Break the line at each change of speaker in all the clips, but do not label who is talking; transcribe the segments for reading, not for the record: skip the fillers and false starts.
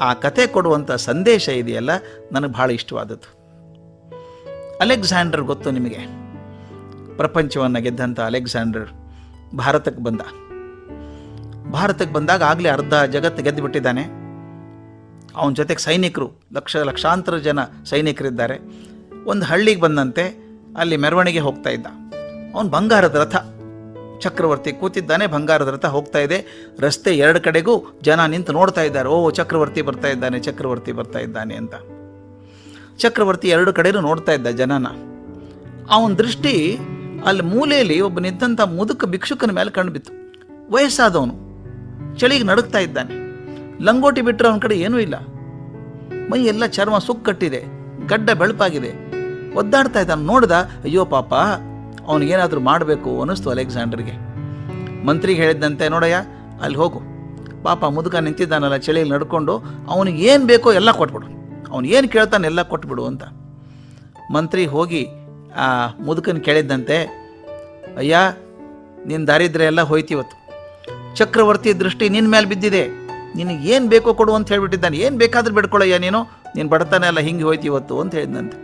ಆ ಕತೆ ಕೊಡುವಂಥ ಸಂದೇಶ ಇದೆಯಲ್ಲ ನನಗೆ ಭಾಳ ಇಷ್ಟವಾದದ್ದು. ಅಲೆಕ್ಸಾಂಡರ್ ಗೊತ್ತು ನಿಮಗೆ, ಪ್ರಪಂಚವನ್ನು ಗೆದ್ದಂಥ ಅಲೆಕ್ಸಾಂಡರ್ ಭಾರತಕ್ಕೆ ಬಂದಾಗ ಆಗಲೇ ಅರ್ಧ ಜಗತ್ತು ಗೆದ್ದು ಬಿಟ್ಟಿದ್ದಾನೆ. ಅವನ ಜೊತೆಗೆ ಸೈನಿಕರು, ಲಕ್ಷಾಂತರ ಜನ ಸೈನಿಕರಿದ್ದಾರೆ. ಒಂದು ಹಳ್ಳಿಗೆ ಬಂದಂತೆ ಅಲ್ಲಿ ಮೆರವಣಿಗೆ ಹೋಗ್ತಾ ಇದ್ದ. ಅವನು ಬಂಗಾರದ ರಥ, ಚಕ್ರವರ್ತಿ ಕೂತಿದ್ದಾನೆ, ಬಂಗಾರದ ರಥ ಹೋಗ್ತಾ ಇದೆ. ರಸ್ತೆ ಎರಡು ಕಡೆಗೂ ಜನ ನಿಂತು ನೋಡ್ತಾ ಇದ್ದಾರೆ, ಓ ಚಕ್ರವರ್ತಿ ಬರ್ತಾ ಇದ್ದಾನೆ ಅಂತ. ಚಕ್ರವರ್ತಿ ಎರಡು ಕಡೆನೂ ನೋಡ್ತಾ ಇದ್ದ ಜನನ. ಅವನ ದೃಷ್ಟಿ ಅಲ್ಲಿ ಮೂಲೆಯಲ್ಲಿ ಒಬ್ಬ ನಿಂತಂಥ ಮುದುಕ ಭಿಕ್ಷುಕನ ಮೇಲೆ ಕಂಡುಬಿತ್ತು. ವಯಸ್ಸಾದವನು, ಚಳಿಗೆ ನಡುಗ್ತಾ ಇದ್ದಾನೆ. ಲಂಗೋಟಿ ಬಿಟ್ಟರೆ ಅವನ ಕಡೆ ಏನೂ ಇಲ್ಲ. ಮೈ ಎಲ್ಲ ಚರ್ಮ ಸುಕ್ಕಟ್ಟಿದೆ, ಗಡ್ಡ ಬೆಳಪಾಗಿದೆ, ಒದ್ದಾಡ್ತಾ ಇದ್ದಾನೆ. ನೋಡ್ದ, ಅಯ್ಯೋ ಪಾಪ, ಅವನಿಗೇನಾದರೂ ಮಾಡಬೇಕು ಅನ್ನಿಸ್ತು ಅಲೆಕ್ಸಾಂಡರ್ಗೆ. ಮಂತ್ರಿಗೆ ಹೇಳಿದ್ದಂತೆ, ನೋಡಯ್ಯ ಅಲ್ಲಿ ಹೋಗು, ಪಾಪ ಮುದುಕ ನಿಂತಿದ್ದಾನಲ್ಲ ಚಳಿಯಲ್ಲಿ ನಡ್ಕೊಂಡು, ಅವನಿಗೆ ಏನು ಬೇಕೋ ಎಲ್ಲ ಕೊಟ್ಬಿಡು, ಅವನು ಏನು ಕೇಳ್ತಾನೆ ಎಲ್ಲ ಕೊಟ್ಬಿಡು ಅಂತ. ಮಂತ್ರಿ ಹೋಗಿ ಆ ಮುದುಕನ ಕೇಳಿದ್ದಂತೆ, ಅಯ್ಯ ನಿನ್ನ ದಾರಿದ್ರ್ಯ ಎಲ್ಲ ಹೋಯ್ತಿವತ್ತು, ಚಕ್ರವರ್ತಿ ದೃಷ್ಟಿ ನಿನ್ನ ಮೇಲೆ ಬಿದ್ದಿದೆ, ನಿನಗೆ ಏನು ಬೇಕೋ ಕೊಡು ಅಂತ ಹೇಳಿಬಿಟ್ಟಿದ್ದಾನೆ, ಏನು ಬೇಕಾದ್ರೂ ಬಿಡ್ಕೊಳ್ಳಯ್ಯ, ನೀನು ಬಡತನ ಎಲ್ಲ ಹಿಂಗೆ ಹೋಯ್ತಿವತ್ತು ಅಂತ ಹೇಳಿದಂತೆ.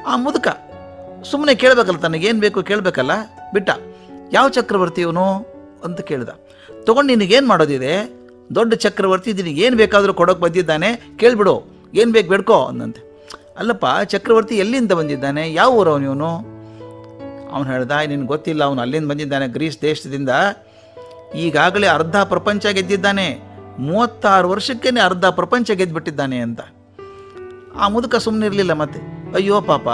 ಆ ಮುದುಕ ಸುಮ್ಮನೆ ಕೇಳಬೇಕಲ್ಲ, ತನಗೇನು ಬೇಕು ಕೇಳಬೇಕಲ್ಲ, ಬಿಟ್ಟ. ಯಾವ ಚಕ್ರವರ್ತಿ ಇವನು ಅಂತ ಕೇಳ್ದ. ತೊಗೊಂಡು ನಿನಗೇನು ಮಾಡೋದಿದೆ, ದೊಡ್ಡ ಚಕ್ರವರ್ತಿ, ನಿನಗೇನು ಬೇಕಾದರೂ ಕೊಡೋಕೆ ಬಂದಿದ್ದಾನೆ, ಕೇಳಿಬಿಡು, ಏನು ಬೇಕು ಬೇಡ್ಕೋ ಅಂದಂತೆ. ಅಲ್ಲಪ್ಪ, ಚಕ್ರವರ್ತಿ ಎಲ್ಲಿಂದ ಬಂದಿದ್ದಾನೆ, ಯಾವ ಊರವನು ಇವನು? ಅವನು ಹೇಳ್ದ, ನಿನಗೆ ಗೊತ್ತಿಲ್ಲ, ಅವನು ಅಲ್ಲಿಂದ ಬಂದಿದ್ದಾನೆ, ಗ್ರೀಸ್ ದೇಶದಿಂದ. ಈಗಾಗಲೇ ಅರ್ಧ ಪ್ರಪಂಚ ಗೆದ್ದಿದ್ದಾನೆ, 36 ವರ್ಷಕ್ಕೇ ಅರ್ಧ ಪ್ರಪಂಚ ಗೆದ್ದುಬಿಟ್ಟಿದ್ದಾನೆ ಅಂತ. ಆ ಮುದುಕ ಸುಮ್ಮನೆ ಇರಲಿಲ್ಲ. ಮತ್ತೆ ಅಯ್ಯೋ ಪಾಪ,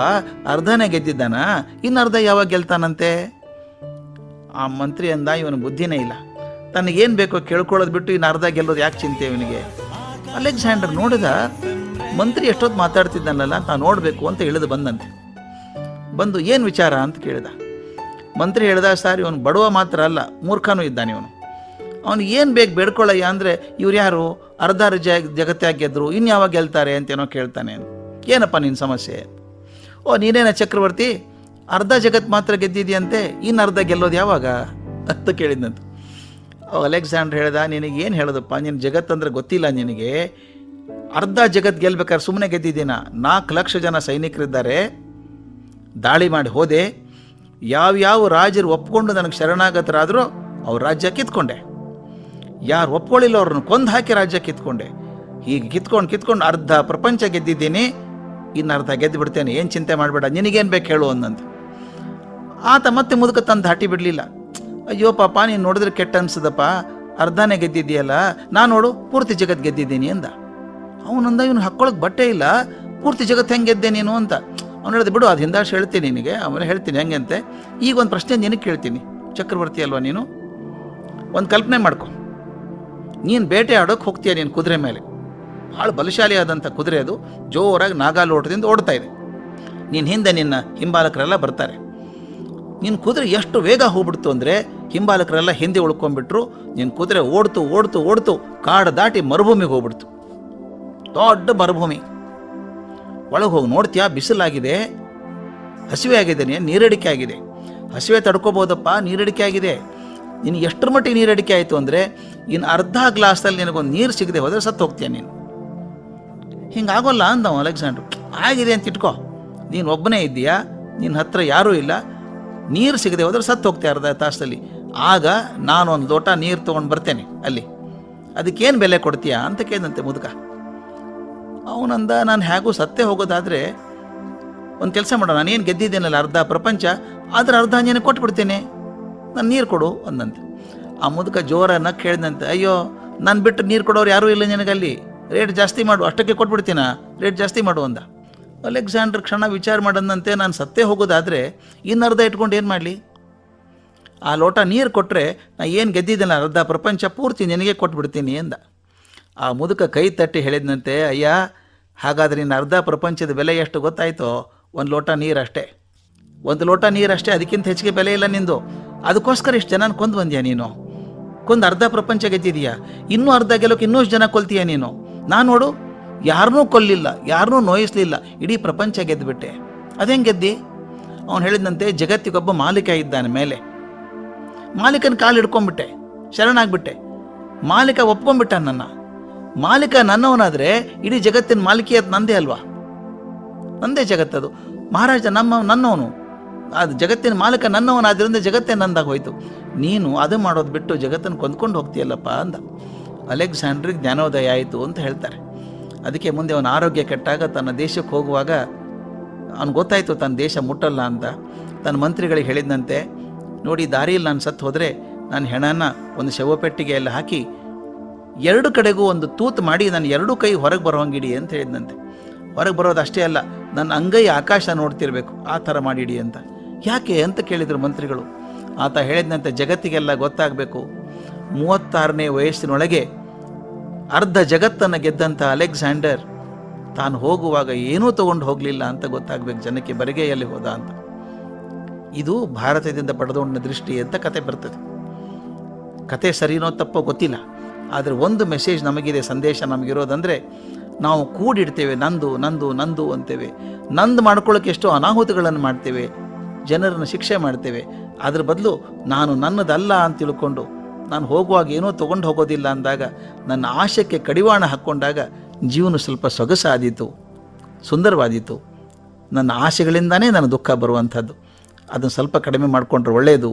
ಅರ್ಧನೇ ಗೆದ್ದಿದ್ದಾನ, ಇನ್ನು ಅರ್ಧ ಯಾವಾಗ ಗೆಲ್ತಾನಂತೆ? ಆ ಮಂತ್ರಿ ಅಂದ, ಇವನು ಬುದ್ಧಿನೇ ಇಲ್ಲ, ತನಗೇನು ಬೇಕೋ ಕೇಳ್ಕೊಳ್ಳೋದು ಬಿಟ್ಟು ಇನ್ನು ಅರ್ಧ ಗೆಲ್ಲೋದು ಯಾಕೆ ಚಿಂತೆ ಇವನಿಗೆ? ಅಲೆಕ್ಸಾಂಡರ್ ನೋಡಿದ, ಮಂತ್ರಿ ಎಷ್ಟೊತ್ತು ಮಾತಾಡ್ತಿದ್ದಾನಲ್ಲ, ನಾನು ನೋಡಬೇಕು ಅಂತ ಇಳಿದು ಬಂದಂತೆ. ಬಂದು ಏನು ವಿಚಾರ ಅಂತ ಕೇಳಿದ. ಮಂತ್ರಿ ಹೇಳ್ದ, ಸರ್ ಇವನು ಬಡವ ಮಾತ್ರ ಅಲ್ಲ, ಮೂರ್ಖನೂ ಇದ್ದಾನೆ ಇವನು. ಅವನಿಗೆ ಏನು ಬೇಕು ಬೇಡ್ಕೊಳ್ಳಯ್ಯ ಅಂದರೆ, ಇವ್ರು ಯಾರು, ಅರ್ಧ ಜಗತ್ತಾಗಿ ಗೆದ್ರು, ಇನ್ನು ಯಾವಾಗ ಗೆಲ್ತಾರೆ ಅಂತೇನೋ ಕೇಳ್ತಾನೆ. ಏನಪ್ಪ ನಿನ್ನ ಸಮಸ್ಯೆ? ಓ ನೀನೇನ ಚಕ್ರವರ್ತಿ, ಅರ್ಧ ಜಗತ್ತು ಮಾತ್ರ ಗೆದ್ದಿದೆಯಂತೆ, ಇನ್ನು ಅರ್ಧ ಗೆಲ್ಲೋದು ಯಾವಾಗ ಅಂತ ಕೇಳಿದಂತೆ. ಅಲೆಕ್ಸಾಂಡರ್ ಹೇಳ್ದ, ನಿನಗೇನು ಹೇಳೋದಪ್ಪ, ನಿನ್ನ ಜಗತ್ತಂದ್ರೆ ಗೊತ್ತಿಲ್ಲ ನಿನಗೆ. ಅರ್ಧ ಜಗತ್ತು ಗೆಲ್ಬೇಕಾದ್ರೆ ಸುಮ್ಮನೆ ಗೆದ್ದಿದ್ದೀನ. 4 ಲಕ್ಷ ಜನ ಸೈನಿಕರಿದ್ದಾರೆ, ದಾಳಿ ಮಾಡಿ ಹೋದೆ. ಯಾವ್ಯಾವ ರಾಜರು ಒಪ್ಕೊಂಡು ನನಗೆ ಶರಣಾಗತರಾದರೂ ಅವ್ರ ರಾಜ್ಯ ಕಿತ್ಕೊಂಡೆ, ಯಾರು ಒಪ್ಕೊಳ್ಳಿಲ್ಲ ಅವ್ರನ್ನ ಕೊಂದು ಹಾಕಿ ರಾಜ್ಯ ಕಿತ್ಕೊಂಡೆ. ಹೀಗೆ ಕಿತ್ಕೊಂಡು ಅರ್ಧ ಪ್ರಪಂಚ ಗೆದ್ದಿದ್ದೀನಿ, ಇನ್ನು ಅರ್ಧ ಗೆದ್ದು ಬಿಡ್ತೇನೆ, ಏನು ಚಿಂತೆ ಮಾಡಬೇಡ, ನಿನಗೇನು ಬೇಕು ಹೇಳು ಅಂದಂತೆ. ಆತ ಮತ್ತೆ ಮುದುಕ ತಂದು ದಾಟಿ ಬಿಡಲಿಲ್ಲ. ಅಯ್ಯೋ ಪಾಪ, ನೀನು ನೋಡಿದ್ರೆ ಕೆಟ್ಟ ಅನ್ಸದಪ್ಪ, ಅರ್ಧನೇ ಗೆದ್ದಿದ್ದೀಯಲ್ಲ, ನಾನು ನೋಡು ಪೂರ್ತಿ ಜಗತ್ತು ಗೆದ್ದಿದ್ದೀನಿ ಅಂದ. ಅವನಂದ, ಇವನು ಹಾಕ್ಕೊಳಕ್ಕೆ ಬಟ್ಟೆ ಇಲ್ಲ, ಪೂರ್ತಿ ಜಗತ್ತು ಹೆಂಗೆ ಗೆದ್ದೆ ನೀನು ಅಂತ. ಅವ್ನು ಹೇಳಿದೆ, ಬಿಡು ಅದು ಹಿಂದಾಶ್ ಹೇಳ್ತೀನಿ ನಿನಗೆ, ಆಮೇಲೆ ಹೇಳ್ತೀನಿ ಹೆಂಗೆ ಅಂತೆ. ಈಗ ಒಂದು ಪ್ರಶ್ನೆ ನಿನಗೆ ಕೇಳ್ತೀನಿ, ಚಕ್ರವರ್ತಿ ಅಲ್ವಾ ನೀನು, ಒಂದು ಕಲ್ಪನೆ ಮಾಡ್ಕೊ. ನೀನು ಬೇಟೆ ಆಡೋಕೆ ಹೋಗ್ತೀಯ, ನೀನು ಕುದುರೆ ಮೇಲೆ, ಭಾಳ ಬಲಶಾಲಿಯಾದಂಥ ಕುದುರೆ ಅದು, ಜೋರಾಗಿ ನಾಗಾಲೋಟದಿಂದ ಓಡ್ತಾ ಇದೆ. ನೀನು ಹಿಂದೆ ನಿನ್ನ ಹಿಂಬಾಲಕರೆಲ್ಲ ಬರ್ತಾರೆ. ನಿನ್ನ ಕುದುರೆ ಎಷ್ಟು ವೇಗ ಹೋಗ್ಬಿಡ್ತು ಅಂದರೆ, ಹಿಂಬಾಲಕರೆಲ್ಲ ಹಿಂದೆ ಉಳ್ಕೊಂಡ್ಬಿಟ್ರು. ನಿನ್ನ ಕುದುರೆ ಓಡ್ತು ಕಾಡು ದಾಟಿ ಮರುಭೂಮಿಗೆ ಹೋಗ್ಬಿಡ್ತು. ದೊಡ್ಡ ಮರುಭೂಮಿ ಒಳಗೆ ಹೋಗಿ ನೋಡ್ತೀಯಾ, ಬಿಸಿಲಾಗಿದೆ, ಹಸಿವೆ ಆಗಿದೆ, ನೀರಡಿಕೆ ಆಗಿದೆ. ಹಸಿವೆ ತಡ್ಕೋಬೋದಪ್ಪ, ನೀರಡಿಕೆ ಆಗಿದೆ. ನಿನಗೆ ಎಷ್ಟರ ಮಟ್ಟಿಗೆ ನೀರಡಿಕೆ ಆಯಿತು ಅಂದರೆ, ಇನ್ನು ಅರ್ಧ ಗ್ಲಾಸಲ್ಲಿ ನಿನಗೊಂದು ನೀರು ಸಿಗದೆ ಹೋದರೆ ಸತ್ತು ಹೋಗ್ತೀಯ ನೀನು. ಹಿಂಗಾಗೋಲ್ಲ ಅಂದವ ಅಲೆಕ್ಸಾಂಡ್ರು. ಆಗಿದೆ ಅಂತ ಇಟ್ಕೋ, ನೀನು ಒಬ್ಬನೇ ಇದ್ದೀಯಾ, ನಿನ್ನ ಹತ್ರ ಯಾರೂ ಇಲ್ಲ, ನೀರು ಸಿಗದೆ ಹೋದರೆ ಸತ್ತು ಹೋಗ್ತೀಯ ಅರ್ಧ ತಾಸಲ್ಲಿ. ಆಗ ನಾನು ಒಂದು ಲೋಟ ನೀರು ತೊಗೊಂಡು ಬರ್ತೇನೆ ಅಲ್ಲಿ, ಅದಕ್ಕೇನು ಬೆಲೆ ಕೊಡ್ತೀಯಾ ಅಂತ ಕೇಳಿದಂತೆ ಮುದುಕ. ಅವನಂದ, ನಾನು ಹೇಗೂ ಸತ್ತೇ ಹೋಗೋದಾದರೆ ಒಂದು ಕೆಲಸ ಮಾಡೋಣ, ನಾನೇನು ಗೆದ್ದಿದ್ದೇನಲ್ಲ ಅರ್ಧ ಪ್ರಪಂಚ, ಅದರ ಅರ್ಧ ನೀನು ಕೊಟ್ಬಿಡ್ತೇನೆ, ನಾನು ನೀರು ಕೊಡು ಅಂದಂತೆ. ಆ ಮುದುಕ ಜೋರನ್ನ ಕೇಳಿದಂತೆ, ಅಯ್ಯೋ ನಾನು ಬಿಟ್ಟು ನೀರು ಕೊಡೋರು ಯಾರೂ ಇಲ್ಲ ನಿನಗಲ್ಲಿ, ರೇಟ್ ಜಾಸ್ತಿ ಮಾಡು, ಅಷ್ಟಕ್ಕೆ ಕೊಟ್ಬಿಡ್ತೀನ, ರೇಟ್ ಜಾಸ್ತಿ ಮಾಡು ಅಂದ. ಅಲೆಕ್ಸಾಂಡರ್ ಕ್ಷಣ ವಿಚಾರ ಮಾಡಂದಂತೆ, ನಾನು ಸತ್ತೇ ಹೋಗೋದಾದರೆ ಇನ್ನರ್ಧ ಇಟ್ಕೊಂಡು ಏನು ಮಾಡಲಿ, ಆ ಲೋಟ ನೀರು ಕೊಟ್ಟರೆ ನಾ ಏನು ಗೆದ್ದಿದ್ದೇನೆ ಅರ್ಧ ಪ್ರಪಂಚ ಪೂರ್ತಿ ನಿನಗೆ ಕೊಟ್ಬಿಡ್ತೀನಿ ಅಂದ. ಆ ಮುದುಕ ಕೈ ತಟ್ಟಿ ಹೇಳಿದಂತೆ, ಅಯ್ಯ ಹಾಗಾದರೆ ನಿನ್ನ ಅರ್ಧ ಪ್ರಪಂಚದ ಬೆಲೆ ಎಷ್ಟು ಗೊತ್ತಾಯ್ತೋ? 1 ಲೋಟ ನೀರಷ್ಟೇ, 1 ಲೋಟ ನೀರಷ್ಟೇ, ಅದಕ್ಕಿಂತ ಹೆಚ್ಚಿಗೆ ಬೆಲೆ ಇಲ್ಲ ನಿಂದು. ಅದಕ್ಕೋಸ್ಕರ ಇಷ್ಟು ಜನ ಕೊಂದು ಬಂದ್ಯಾ ನೀನು, ಕೊಂದು ಅರ್ಧ ಪ್ರಪಂಚ ಗೆದ್ದಿದೀಯಾ, ಇನ್ನೂ ಅರ್ಧ ಗೆಲ್ಲೋಕೆ ಇನ್ನೂಷ್ಟು ಜನ ಕೊಲ್ತೀಯ ನೀನು. ನಾನು ನೋಡು ಯಾರನ್ನೂ ಕೊಲ್ಲಿಲ್ಲ, ಯಾರನ್ನೂ ನೋಯಿಸಲಿಲ್ಲ, ಇಡೀ ಪ್ರಪಂಚ ಗೆದ್ದುಬಿಟ್ಟೆ. ಅದೇನು ಗೆದ್ದಿ? ಅವನು ಹೇಳಿದಂತೆ, ಜಗತ್ತಿಗೊಬ್ಬ ಮಾಲೀಕ ಇದ್ದಾನೆ ಮೇಲೆ, ಮಾಲೀಕನ ಕಾಲು ಹಿಡ್ಕೊಂಡ್ಬಿಟ್ಟೆ, ಶರಣಾಗ್ಬಿಟ್ಟೆ. ಮಾಲೀಕ ಒಪ್ಕೊಂಡ್ಬಿಟ್ಟ ನನ್ನ. ಮಾಲೀಕ ನನ್ನವನಾದರೆ ಇಡೀ ಜಗತ್ತಿನ ಮಾಲಿಕಿಯತ್ ನಂದೇ ಅಲ್ವಾ, ನಂದೇ ಜಗತ್ತದು. ಮಹಾರಾಜ ನನ್ನವನು, ಅದು ಜಗತ್ತಿನ ಮಾಲೀಕ ನನ್ನವನಾದ್ರಿಂದ ಜಗತ್ತೇ ನಂದಾಗ ಹೋಯ್ತು. ನೀನು ಅದು ಮಾಡೋದು ಬಿಟ್ಟು ಜಗತ್ತನ್ನು ಕೊಂದ್ಕೊಂಡು ಹೋಗ್ತೀಯಲ್ಲಪ್ಪ ಅಂದ. ಅಲೆಕ್ಸಾಂಡ್ರಿಗೆ ಜ್ಞಾನೋದಯ ಆಯಿತು ಅಂತ ಹೇಳ್ತಾರೆ. ಅದಕ್ಕೆ ಮುಂದೆ ಅವನ ಆರೋಗ್ಯ ಕೆಟ್ಟಾಗ ತನ್ನ ದೇಶಕ್ಕೆ ಹೋಗುವಾಗ ಅವ್ನು ಗೊತ್ತಾಯಿತು ತನ್ನ ದೇಶ ಮುಟ್ಟಲ್ಲ ಅಂತ. ತನ್ನ ಮಂತ್ರಿಗಳಿಗೆ ಹೇಳಿದಂತೆ, ನೋಡಿ ದಾರಿಯಲ್ಲಿ ನಾನು ಸತ್ತು ಹೋದರೆ ನಾನು ಹೆಣನ ಒಂದು ಶವಪೆಟ್ಟಿಗೆಯಲ್ಲಿ ಹಾಕಿ 2 ಕಡೆಗೂ ಒಂದು ತೂತು ಮಾಡಿ ನಾನು 2 ಕೈ ಹೊರಗೆ ಬರೋಂಗಿಡಿ ಅಂತ ಹೇಳಿದಂತೆ. ಹೊರಗೆ ಬರೋದು ಅಷ್ಟೇ ಅಲ್ಲ, ನನ್ನ ಅಂಗೈ ಆಕಾಶ ನೋಡ್ತಿರ್ಬೇಕು, ಆ ಥರ ಮಾಡಿಡಿ ಅಂತ. ಯಾಕೆ ಅಂತ ಕೇಳಿದರು ಮಂತ್ರಿಗಳು. ಆತ ಹೇಳಿದಂತೆ, ಜಗತ್ತಿಗೆಲ್ಲ ಗೊತ್ತಾಗಬೇಕು, 36ನೇ ವಯಸ್ಸಿನೊಳಗೆ ಅರ್ಧ ಜಗತ್ತನ್ನು ಗೆದ್ದಂಥ ಅಲೆಕ್ಸಾಂಡರ್ ತಾನು ಹೋಗುವಾಗ ಏನೂ ತೊಗೊಂಡು ಹೋಗಲಿಲ್ಲ ಅಂತ ಗೊತ್ತಾಗಬೇಕು ಜನಕ್ಕೆ, ಬರಿಗೈಯಲ್ಲಿ ಹೋದ ಅಂತ. ಇದು ಭಾರತದಿಂದ ಪಡೆದೊಂಡ ದೃಷ್ಟಿ ಅಂತ ಕತೆ ಬರ್ತದೆ. ಕತೆ ಸರಿನೋ ತಪ್ಪೋ ಗೊತ್ತಿಲ್ಲ, ಆದರೆ ಒಂದು ಮೆಸೇಜ್ ನಮಗಿದೆ, ಸಂದೇಶ ನಮಗಿರೋದಂದರೆ, ನಾವು ಕೂಡಿಡ್ತೇವೆ ನಂದು ನಂದು ನಂದು ಅಂತೇವೆ. ನಂದು ಮಾಡ್ಕೊಳ್ಳೋಕೆ ಎಷ್ಟೋ ಅನಾಹುತಗಳನ್ನು ಮಾಡ್ತೇವೆ, ಜನರನ್ನು ಶಿಕ್ಷೆ ಮಾಡ್ತೇವೆ. ಅದ್ರ ಬದಲು ನಾನು ನನ್ನದಲ್ಲ ಅಂತ ತಿಳ್ಕೊಂಡು ನಾನು ಹೋಗುವಾಗ ಏನೋ ತೊಗೊಂಡು ಹೋಗೋದಿಲ್ಲ ಅಂದಾಗ, ನನ್ನ ಆಶಯಕ್ಕೆ ಕಡಿವಾಣ ಹಾಕ್ಕೊಂಡಾಗ ಜೀವನ ಸ್ವಲ್ಪ ಸೊಗಸಾದೀತು, ಸುಂದರವಾದೀತು. ನನ್ನ ಆಸೆಗಳಿಂದಾನೇ ನನ್ನ ದುಃಖ ಬರುವಂಥದ್ದು. ಅದನ್ನು ಸ್ವಲ್ಪ ಕಡಿಮೆ ಮಾಡಿಕೊಂಡ್ರೆ ಒಳ್ಳೆಯದು